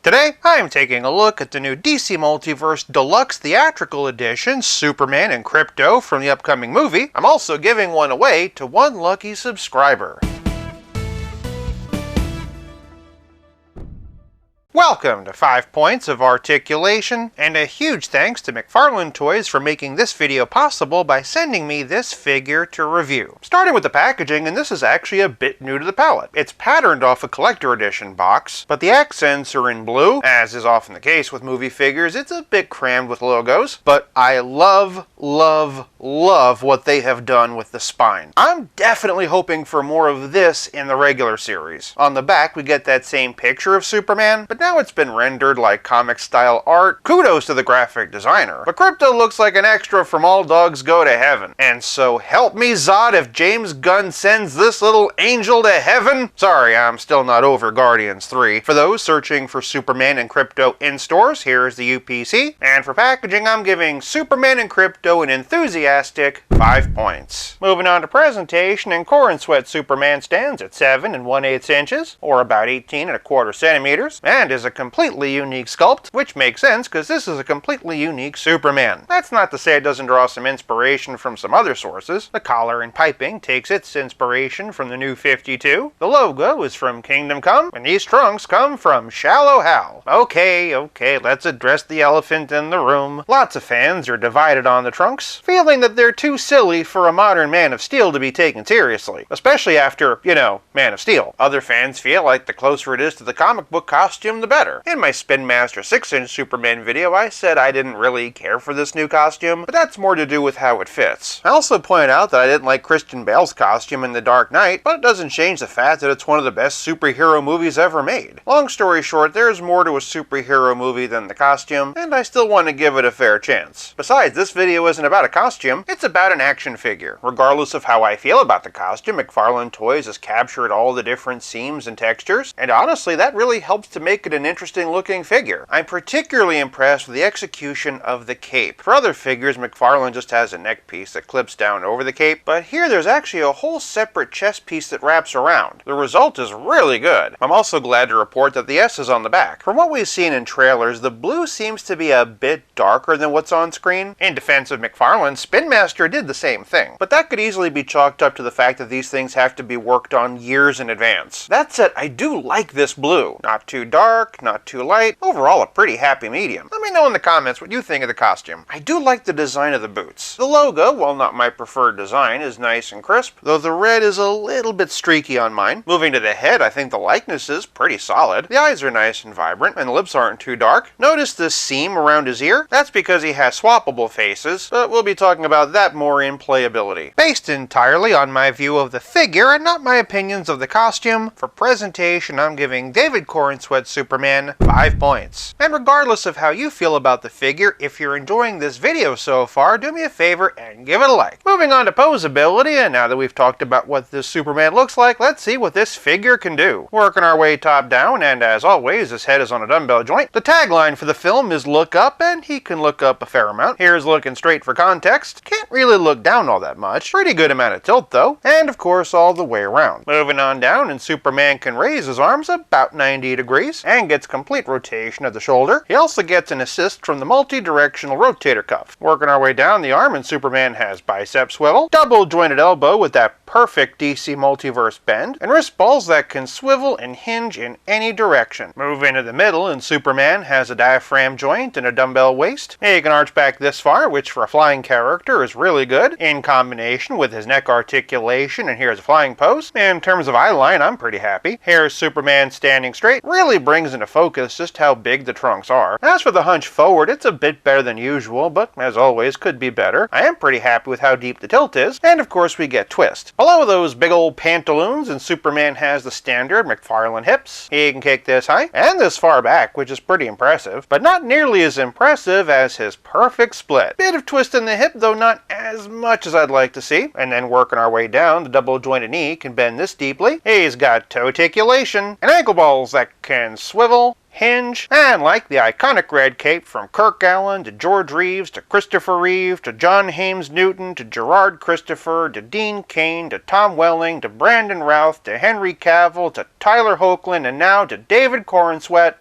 Today, I am taking a look at the new DC Multiverse Deluxe Theatrical Edition, Superman and Krypto from the upcoming movie. I'm also giving one away to one lucky subscriber. Welcome to 5 Points of Articulation, and a huge thanks to McFarlane Toys for making this video possible by sending me this figure to review. Starting with the packaging, and this is actually a bit new to the palette. It's patterned off a collector edition box, but the accents are in blue. As is often the case with movie figures, it's a bit crammed with logos, but I love what they have done with the spine. I'm definitely hoping for more of this in the regular series. On the back, we get that same picture of Superman, but now it's been rendered like comic-style art. Kudos to the graphic designer. But Krypto looks like an extra from All Dogs Go to Heaven. And so help me Zod if James Gunn sends this little angel to heaven. Sorry, I'm still not over Guardians 3. For those searching for Superman and Krypto in stores, here's the UPC. And for packaging, I'm giving Superman and Krypto an enthusiastic 5 points. Moving on to presentation, and Core and Sweat Superman stands at 7 1/8 inches, or about 18 1/4 centimeters, and is a completely unique sculpt, which makes sense because this is a completely unique Superman. That's not to say it doesn't draw some inspiration from some other sources. The collar and piping takes its inspiration from the New 52. The logo is from Kingdom Come, and these trunks come from Shallow Hal. Okay, let's address the elephant in the room. Lots of fans are divided on the trunks, feeling that they're too silly for a modern Man of Steel to be taken seriously, especially after, Man of Steel. Other fans feel like the closer it is to the comic book costume, the better. In my Spin Master 6-inch Superman video, I said I didn't really care for this new costume, but that's more to do with how it fits. I also pointed out that I didn't like Christian Bale's costume in The Dark Knight, but it doesn't change the fact that it's one of the best superhero movies ever made. Long story short, there's more to a superhero movie than the costume, and I still want to give it a fair chance. Besides, this video isn't about a costume, it's about an action figure. Regardless of how I feel about the costume, McFarlane Toys has captured all the different seams and textures, and honestly, that really helps to make it an interesting looking figure. I'm particularly impressed with the execution of the cape. For other figures, McFarlane just has a neck piece that clips down over the cape, but here there's actually a whole separate chest piece that wraps around. The result is really good. I'm also glad to report that the S is on the back. From what we've seen in trailers, the blue seems to be a bit darker than what's on screen. In defense of McFarlane, Spin Master did the same thing, but that could easily be chalked up to the fact that these things have to be worked on years in advance. That said, I do like this blue. Not too dark, not too light, overall a pretty happy medium. Let me know in the comments what you think of the costume. I do like the design of the boots. The logo, while not my preferred design, is nice and crisp, though the red is a little bit streaky on mine. Moving to the head, I think the likeness is pretty solid. The eyes are nice and vibrant, and the lips aren't too dark. Notice the seam around his ear? That's because he has swappable faces, but we'll be talking about that more in Playability. Based entirely on my view of the figure and not my opinions of the costume, for presentation I'm giving David Core and Sweat Superman 5 points. And regardless of how you feel about the figure, if you're enjoying this video so far, do me a favor and give it a like. Moving on to Poseability, and now that we've talked about what this Superman looks like, let's see what this figure can do. Working our way top down, and as always, his head is on a dumbbell joint. The tagline for the film is look up, and he can look up a fair amount. Here's looking straight for context. Can't really look down all that much. Pretty good amount of tilt though, and of course all the way around. Moving on down, and Superman can raise his arms about 90 degrees, and gets complete rotation of the shoulder. He also gets an assist from the multi-directional rotator cuff. Working our way down the arm, and Superman has bicep swivel, double jointed elbow with that perfect DC Multiverse bend, and wrist balls that can swivel and hinge in any direction. Move into the middle, and Superman has a diaphragm joint and a dumbbell waist. He can arch back this far, which for a flying character is really good, in combination with his neck articulation, and here's a flying pose. In terms of eye line, I'm pretty happy. Here's Superman standing straight. Really brings into focus just how big the trunks are. As for the hunch forward, it's a bit better than usual, but as always, could be better. I am pretty happy with how deep the tilt is, and of course we get twist. Below those big old pantaloons, and Superman has the standard McFarlane hips. He can kick this high and this far back, which is pretty impressive, but not nearly as impressive as his perfect split. Bit of twist in the hip, though not as much as I'd like to see. And then working our way down, the double jointed knee can bend this deeply. He's got toe articulation and ankle balls that can swivel, hinge, and like the iconic red cape from Kirk Allen to George Reeves to Christopher Reeve to John Hames Newton to Gerard Christopher to Dean Cain to Tom Welling to Brandon Routh to Henry Cavill to Tyler Hoechlin and now to David Core and Sweat,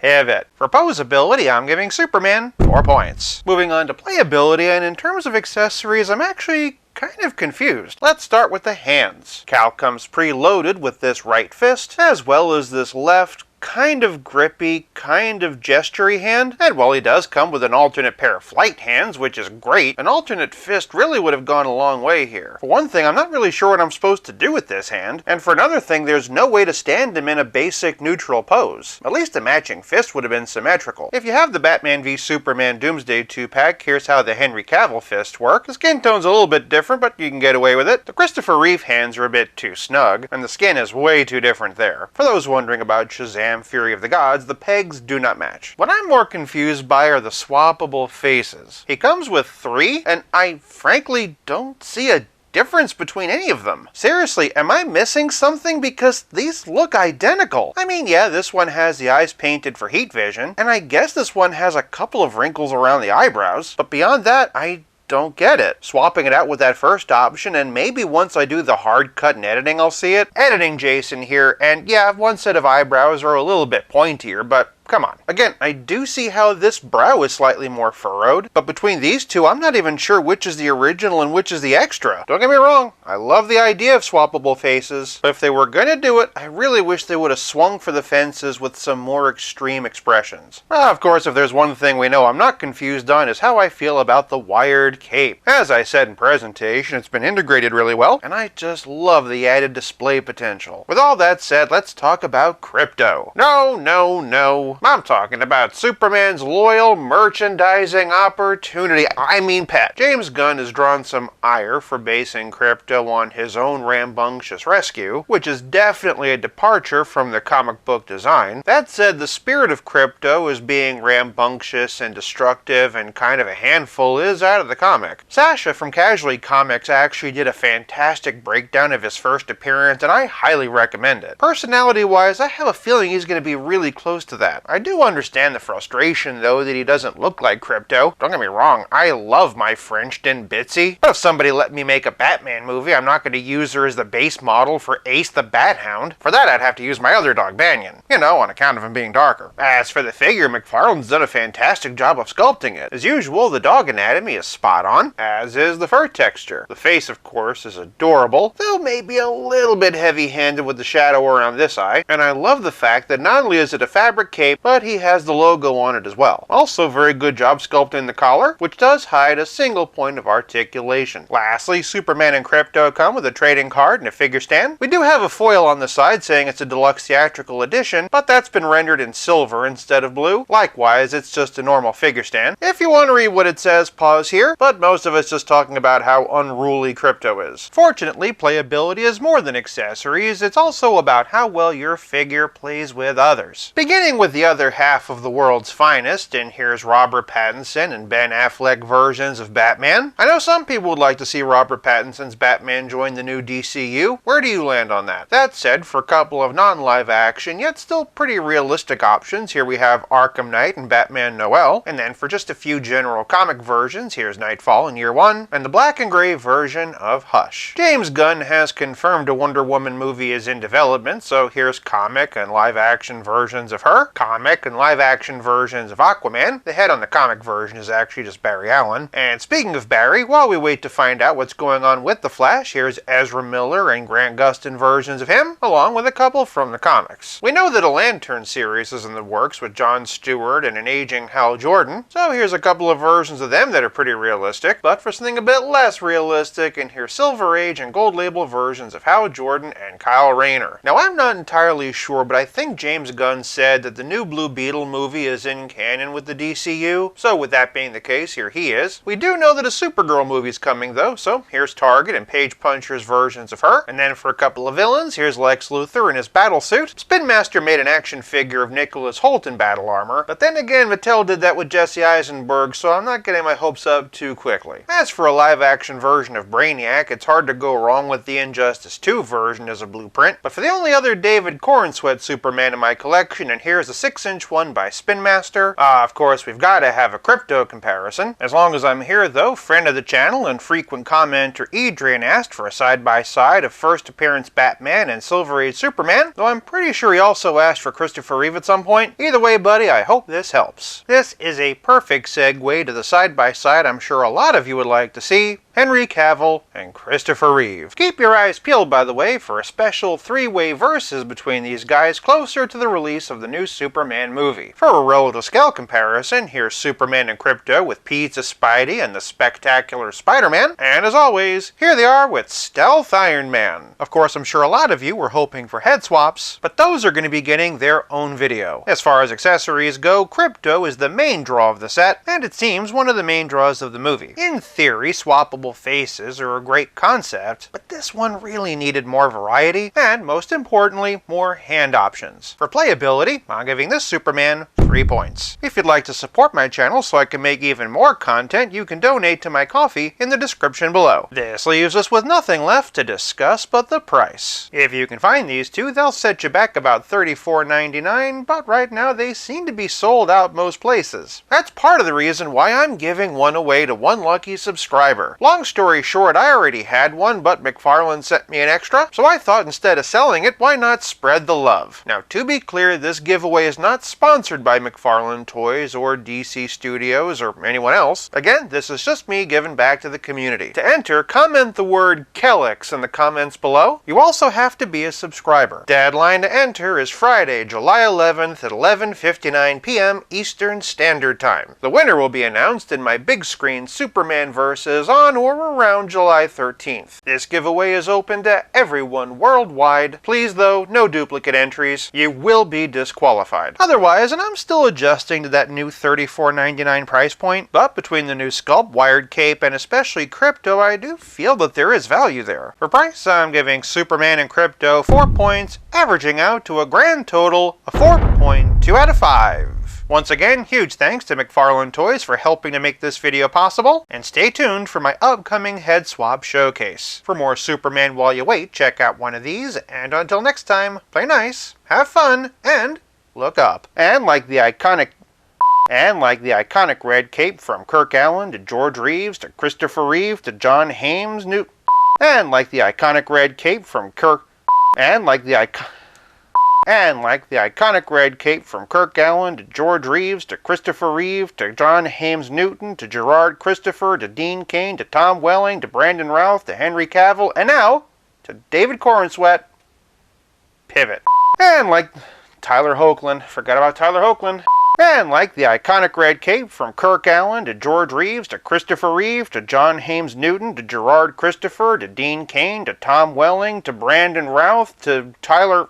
pivot. For Poseability, I'm giving Superman 4 points. Moving on to Playability, and in terms of accessories, I'm actually kind of confused. Let's start with the hands. Cal comes preloaded with this right fist, as well as this left kind of grippy, kind of gestury hand, and while he does come with an alternate pair of flight hands, which is great, an alternate fist really would have gone a long way here. For one thing, I'm not really sure what I'm supposed to do with this hand, and for another thing, there's no way to stand him in a basic neutral pose. At least a matching fist would have been symmetrical. If you have the Batman v Superman Doomsday 2-pack, here's how the Henry Cavill fists work. The skin tone's a little bit different, but you can get away with it. The Christopher Reeve hands are a bit too snug, and the skin is way too different there. For those wondering about Shazam Fury of the Gods, the pegs do not match. What I'm more confused by are the swappable faces. He comes with 3, and I frankly don't see a difference between any of them. Seriously, am I missing something? Because these look identical. I mean, yeah, this one has the eyes painted for heat vision, and I guess this one has a couple of wrinkles around the eyebrows, but beyond that, I don't get it. Swapping it out with that first option, and maybe once I do the hard cut and editing I'll see it. Editing Jason here, and yeah, one set of eyebrows are a little bit pointier, but come on. Again, I do see how this brow is slightly more furrowed, but between these two, I'm not even sure which is the original and which is the extra. Don't get me wrong, I love the idea of swappable faces, but if they were gonna do it, I really wish they would have swung for the fences with some more extreme expressions. Of course, if there's one thing we know I'm not confused on is how I feel about the wired cape. As I said in presentation, it's been integrated really well, and I just love the added display potential. With all that said, let's talk about Krypto. No. I'm talking about Superman's loyal merchandising opportunity. I mean pet. James Gunn has drawn some ire for basing Krypto on his own rambunctious rescue, which is definitely a departure from the comic book design. That said, the spirit of Krypto as being rambunctious and destructive and kind of a handful is out of the comic. Sasha from Casually Comics actually did a fantastic breakdown of his first appearance, and I highly recommend it. Personality-wise, I have a feeling he's going to be really close to that. I do understand the frustration, though, that he doesn't look like Krypto. Don't get me wrong, I love my Frenched-in Bitsy, but if somebody let me make a Batman movie, I'm not going to use her as the base model for Ace the Bat Hound. For that, I'd have to use my other dog, Banyan. You know, on account of him being darker. As for the figure, McFarlane's done a fantastic job of sculpting it. As usual, the dog anatomy is spot on, as is the fur texture. The face, of course, is adorable, though maybe a little bit heavy-handed with the shadow around this eye, and I love the fact that not only is it a fabric cape, but he has the logo on it as well. Also, very good job sculpting the collar, which does hide a single point of articulation. Lastly, Superman and Krypto come with a trading card and a figure stand. We do have a foil on the side saying it's a deluxe theatrical edition, but that's been rendered in silver instead of blue. Likewise, it's just a normal figure stand. If you want to read what it says, pause here, but most of it's just talking about how unruly Krypto is. Fortunately, Playability is more than accessories, it's also about how well your figure plays with others. Beginning with the other half of the world's finest, and here's Robert Pattinson and Ben Affleck versions of Batman. I know some people would like to see Robert Pattinson's Batman join the new DCU. Where do you land on that? That said, for a couple of non-live action, yet still pretty realistic options, here we have Arkham Knight and Batman Noel, and then for just a few general comic versions, here's Nightfall in Year 1, and the black and gray version of Hush. James Gunn has confirmed a Wonder Woman movie is in development, so here's comic and live action versions of her, comic and live action versions of Aquaman. The head on the comic version is actually just Barry Allen. And speaking of Barry, while we wait to find out what's going on with the Flash, here's Ezra Miller and Grant Gustin versions of him, along with a couple from the comics. We know that a Lantern series is in the works with Jon Stewart and an aging Hal Jordan, so here's a couple of versions of them that are pretty realistic, but for something a bit less realistic, and here's Silver Age and Gold Label versions of Hal Jordan and Kyle Rayner. Now, I'm not entirely sure, but I think James Gunn said that the new Blue Beetle movie is in canon with the DCU, so with that being the case, here he is. We do know that a Supergirl movie is coming though, so here's Target and Page Puncher's versions of her, and then for a couple of villains, here's Lex Luthor in his battle suit. Spin Master made an action figure of Nicholas Hoult in battle armor, but then again, Mattel did that with Jesse Eisenberg, so I'm not getting my hopes up too quickly. As for a live action version of Brainiac, it's hard to go wrong with the Injustice 2 version as a blueprint, but for the only other David Cornsweet Superman in my collection, and here's a 6-inch one by Spin Master. Of course, we've got to have a Krypto comparison. As long as I'm here though, friend of the channel and frequent commenter Adrian asked for a side-by-side of first appearance Batman and Silver Age Superman, though I'm pretty sure he also asked for Christopher Reeve at some point. Either way, buddy, I hope this helps. This is a perfect segue to the side-by-side I'm sure a lot of you would like to see: Henry Cavill and Christopher Reeve. Keep your eyes peeled, by the way, for a special three-way versus between these guys closer to the release of the new Superman movie. For a relative scale comparison, here's Superman and Krypto with Pizza Spidey and the Spectacular Spider-Man, and as always, here they are with Stealth Iron Man. Of course, I'm sure a lot of you were hoping for head swaps, but those are going to be getting their own video. As far as accessories go, Krypto is the main draw of the set, and it seems one of the main draws of the movie. In theory, swappable faces are a great concept, but this one really needed more variety, and most importantly, more hand options. For playability, I'm giving this Superman 3 points. If you'd like to support my channel so I can make even more content, you can donate to my Ko-fi in the description below. This leaves us with nothing left to discuss but the price. If you can find these two, they'll set you back about $34.99, but right now they seem to be sold out most places. That's part of the reason why I'm giving one away to one lucky subscriber. Long story short, I already had one, but McFarlane sent me an extra, so I thought instead of selling it, why not spread the love? Now, to be clear, this giveaway is not sponsored by McFarlane Toys or DC Studios or anyone else. Again, this is just me giving back to the community. To enter, comment the word Kelex in the comments below. You also have to be a subscriber. Deadline to enter is Friday, July 11th at 11:59 p.m. Eastern Standard Time. The winner will be announced in my big screen Superman Versus on or around July 13th. This giveaway is open to everyone worldwide. Please though, no duplicate entries. You will be disqualified. Otherwise, and I'm still adjusting to that new $34.99 price point, but between the new sculpt, wired cape, and especially Krypto, I do feel that there is value there. For price, I'm giving Superman and Krypto 4 points, averaging out to a grand total of 4.2 out of 5. Once again, huge thanks to McFarlane Toys for helping to make this video possible, and stay tuned for my upcoming head swap showcase. For more Superman while you wait, check out one of these, and until next time, play nice, have fun, and look up. And like the iconic red cape from Kirk Alyn to George Reeves to Christopher Reeve to John Hames Newton, and like the iconic red cape from Kirk Alyn to George Reeves to Christopher Reeve to John Hames Newton to Gerard Christopher to Dean Cain to Tom Welling to Brandon Routh to Henry Cavill, and now to David Cornsweet. Pivot. And like Tyler Hoechlin, forgot about Tyler Hoechlin. And like the iconic red cape from Kirk Alyn to George Reeves to Christopher Reeve to John Hames Newton to Gerard Christopher to Dean Cain to Tom Welling to Brandon Routh to Tyler...